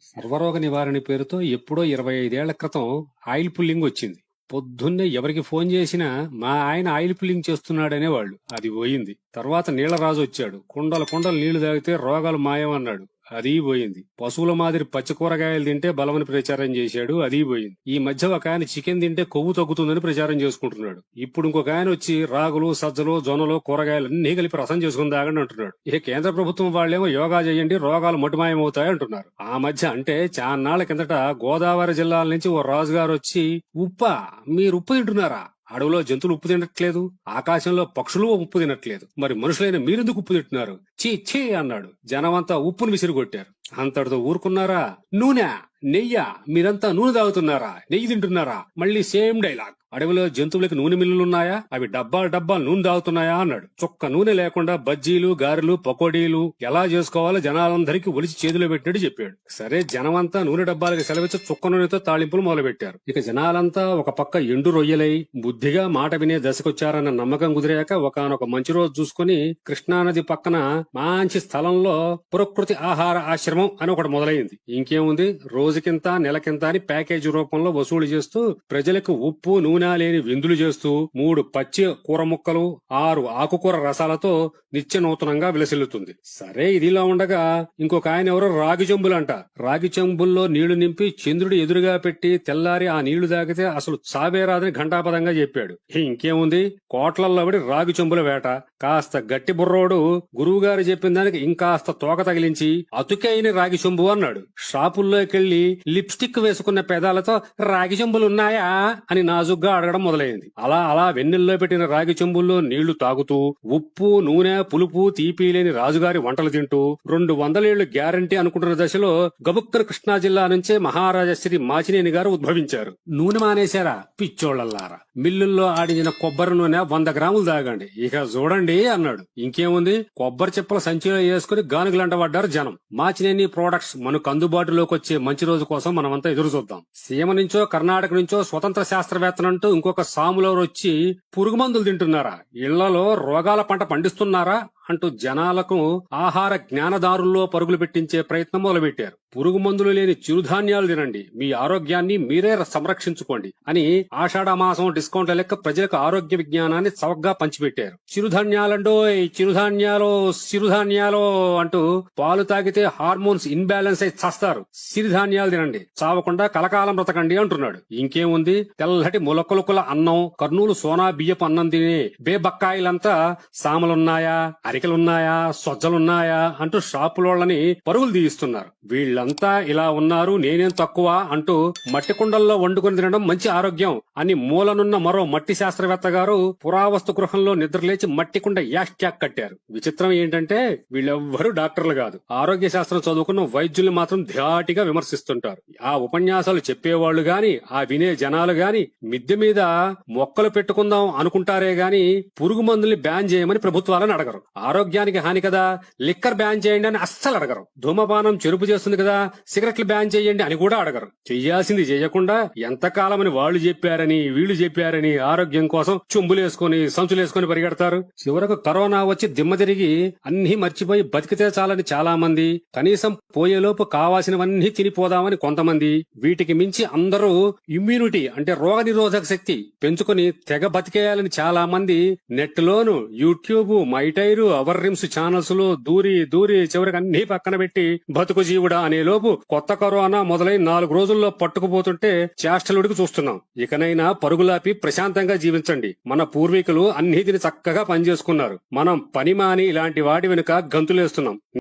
సర్వరోగ నివారణ పేరుతో ఎప్పుడో 25 ఏళ్ల క్రితం ఆయిల్ పుల్లింగ్ వచ్చింది. పొద్దున్నే ఎవరికి ఫోన్ చేసినా మా ఆయన ఆయిల్ పుల్లింగ్ చేస్తున్నాడనేవాళ్లు. అది పోయింది. తర్వాత నీళ్లరాజు వచ్చాడు. కుండలు కుండలు నీళ్లు తాగితే రోగాలు మాయమన్నాడు. అది పోయింది. పశువుల మాదిరి పచ్చి కూరగాయలు తింటే బలమని ప్రచారం చేశాడు. అది పోయింది. ఈ మధ్య ఒక ఆయన చికెన్ తింటే కొవ్వు తగ్గుతుందని ప్రచారం చేసుకుంటున్నాడు. ఇప్పుడు ఇంకొక ఆయన వచ్చి రాగులు, సజ్జలు, జొన్నలు, కూరగాయలు అన్ని కలిపి రసం చేసుకుని తాగండి అంటున్నాడు. ఇక కేంద్ర ప్రభుత్వం వాళ్ళేమో యోగా చేయండి, రోగాలు మటుమాయమవుతాయి అంటున్నారు. ఆ మధ్య అంటే చాన్నాళ్ల కిందట గోదావరి జిల్లాల నుంచి ఓ రాజుగారు వచ్చి, మీరు ఉప్పు తింటున్నారా? అడవిలో జంతువులు ఉప్పు తినట్లేదు, ఆకాశంలో పక్షులు ఉప్పు తినట్లేదు, మరి మనుషులైన మీరెందుకు ఉప్పు తింటున్నారు? చీ అన్నాడు. జనమంతా ఉప్పును విసిరిగొట్టారు. అంతటితో ఊరుకున్నారా? నూనె, నెయ్య, మీరంతా నూనె తాగుతున్నారా? నెయ్యి తింటున్నారా? మళ్ళీ సేమ్ డైలాగ్. అడవిలో జంతువులకి నూనె మిల్లులున్నాయా? అవి డబ్బాలు నూనె తాగుతున్నాయా అన్నాడు. చుక్క నూనె లేకుండా బజ్జీలు, గారెలు, పకోడీలు ఎలా చేసుకోవాలో జనాలందరికీ ఒలిచి చేతిలో పెట్టినట్టు చెప్పాడు. సరే, జనమంతా నూనె డబ్బాలకు సెలవిచ్చి చుక్క నూనెతో తాళింపులు మొదలుపెట్టారు. ఇక జనాలంతా ఒక పక్క ఎండు రొయ్యలై బుద్ధిగా మాట వినే దశకొచ్చారన్న నమ్మకం కుదిరాక ఒకనొక మంచి రోజు చూసుకుని కృష్ణానది పక్కన మంచి స్థలంలో ప్రకృతి ఆహార ఆశ్రమం అని ఒకటి మొదలైంది. ఇంకేముంది, రోజుకింత నెలకింత అని ప్యాకేజీ రూపంలో వసూలు చేస్తూ ప్రజలకు ఉప్పు నూనె లేని విందులు చేస్తూ 3 పచ్చి కూర ముక్కలు, 6 ఆకుకూర రసాలతో నిత్య నూతనంగా విలసిల్లుతుంది. సరే, ఇదిలా ఉండగా ఇంకొక ఆయన ఎవరో రాగి చెంబులంట. రాగి చెంబుల్లో నీళ్లు నింపి చంద్రుడు ఎదురుగా పెట్టి తెల్లారి ఆ నీళ్లు తాగితే అసలు చావేరాదని ఘంటాపదంగా చెప్పాడు. ఇంకేముంది, కోట్లల్లో పడి రాగి చెంబుల వేట. కాస్త గట్టి బుర్రోడు గురువుగారు చెప్పిన దానికి ఇంకాస్త తోక తగిలించి అతుకైన రాగి చెంబు అన్నాడు. షాపుల్లోకెళ్లి లిప్స్టిక్ వేసుకున్న పెదాలతో రాగి చెంబులున్నాయా అని నాజుగ్గా అడగడం మొదలైంది. అలా వెన్నెల్లో పెట్టిన రాగి చెంబుల్లో నీళ్లు తాగుతూ ఉప్పు, నూనె, పులుపు, తీపి లేని రాజుగారి వంటలు తింటూ 200 ఏళ్లు గ్యారంటీ అనుకుంటున్న దశలో గబుక్కన కృష్ణా జిల్లా నుంచే మహారాజా శ్రీ మాచినేని గారు ఉద్భవించారు. నూనె మానేశారా పిచ్చోళ్లలారా? మిల్లుల్లో ఆడించిన కొబ్బరి నూనె 100 గ్రాములు తాగండి, ఇక చూడండి అన్నాడు. ఇంకేముంది, కొబ్బరి చిప్పల సంచిలో వేసుకుని గానుగులంట పడ్డారు జనం. మాచినేని ప్రొడక్ట్స్ మనకు అందుబాటులోకి వచ్చే మంచి రోజు కోసం మనమంతా ఎదురు చూద్దాం. సీమ నుంచో కర్ణాటక నుంచో స్వతంత్ర శాస్త్రవేత్తనంటూ ఇంకొక సాములవరు వచ్చి పురుగు మందులు తింటున్నారా, ఇళ్లలో రోగాల పంట పండిస్తున్నారా అంటూ జనాలకు ఆహార జ్ఞానదారుల్లో పరుగులు పెట్టించే ప్రయత్నం మొదలుపెట్టారు. పురుగు మందులు లేని చిరుధాన్యాలు తినండి, మీ ఆరోగ్యాన్ని మీరే సంరక్షించుకోండి అని ఆషాఢ మాసం డిస్కౌంట్ల లెక్క ప్రజలకు ఆరోగ్య విజ్ఞానాన్ని చవకగా పంచిపెట్టారు. చిరుధాన్యాలండోయ్, చిరుధాన్యాలు అంటూ పాలు తాగితే హార్మోన్స్ ఇన్బ్యాలెన్స్ అయి చస్తారు, సిరిధాన్యాలు తినండి, చావకుండా కలకాలం బ్రతకండి అంటున్నాడు. ఇంకేముంది, తెల్లటి ములకొలుకుల అన్నం, కర్నూలు సోనా బియ్యపు అన్నం తినే బేబక్కాయిలంతా సామలున్నాయా, అరికలున్నాయా, సొజ్జలున్నాయా అంటూ షాపులోళ్ళని పరుగులు తీయిస్తున్నారు. వీళ్లంతా ఇలా ఉన్నారు, నేనేం తక్కువ అంటూ మట్టి కుండల్లో వండుకొని తినడం మంచి ఆరోగ్యం అని మూలనున్న మరో మట్టి శాస్త్రవేత్త గారు పురావస్తు గృహంలో నిద్రలేచి మట్టి కుండ యాష్ట్యాక్ కట్టారు. విచిత్రం ఏంటంటే వీళ్ళెవ్వరూ డాక్టర్లు కాదు, ఆరోగ్య శాస్త్రం చదువుకున్న వైద్యుల్ని మాత్రం ధాటిగా విమర్శిస్తుంటారు. ఆ ఉపన్యాసాలు చెప్పేవాళ్లు గాని, ఆ వినే జనాలు గాని మిద్దె మీద మొక్కలు పెట్టుకుందాం అనుకుంటారే గాని పురుగు మందుల్ని బ్యాన్ చేయమని ప్రభుత్వాలను అడగరు. ఆరోగ్యానికి హాని కదా, లిక్కర్ బ్యాన్ చేయండి అని అస్సలు అడగరు. ధూమపానం చెరుపు చేస్తుంది కదా, సిగరెట్లు బ్యాన్ చేయండి అని కూడా అడగరు. చెయ్యాల్సింది చేయకుండా ఎంతకాలమని వాళ్ళు చెప్పారని వీళ్ళు చెప్పారని ఆరోగ్యం కోసం చుంబులేసుకుని సంచులేసుకుని పరిగెడతారు. చివరకు కరోనా వచ్చి దిమ్మ తిరిగి అన్ని మర్చిపోయి బతికితే చాలని చాలా మంది, కనీసం పోయేలోపు కావాల్సినవన్నీ తినిపోదామని కొంతమంది, వీటికి మించి అందరూ ఇమ్యూనిటీ అంటే రోగ నిరోధక శక్తి పెంచుకుని తెగ బతికేయాలని చాలా మంది నెట్ లోను, యూట్యూబ్, మైటైరు, అవర్ రిమ్స్ ఛానల్స్ లో దూరి చివరికి అన్ని పక్కన పెట్టి బతుకు జీవుడా అనే లోపు కొత్త కరోనా మొదలై 4 రోజుల్లో పట్టుకుపోతుంటే చేష్టలుడికి చూస్తున్నాం. ఇకనైనా పరుగులాపి ప్రశాంతంగా జీవించండి. మన పూర్వీకులు అన్నిటిని చక్కగా పనిచేసుకున్నారు. మనం పని మాని ఇలాంటి వాటి వెనుక గంతులేస్తున్నాం.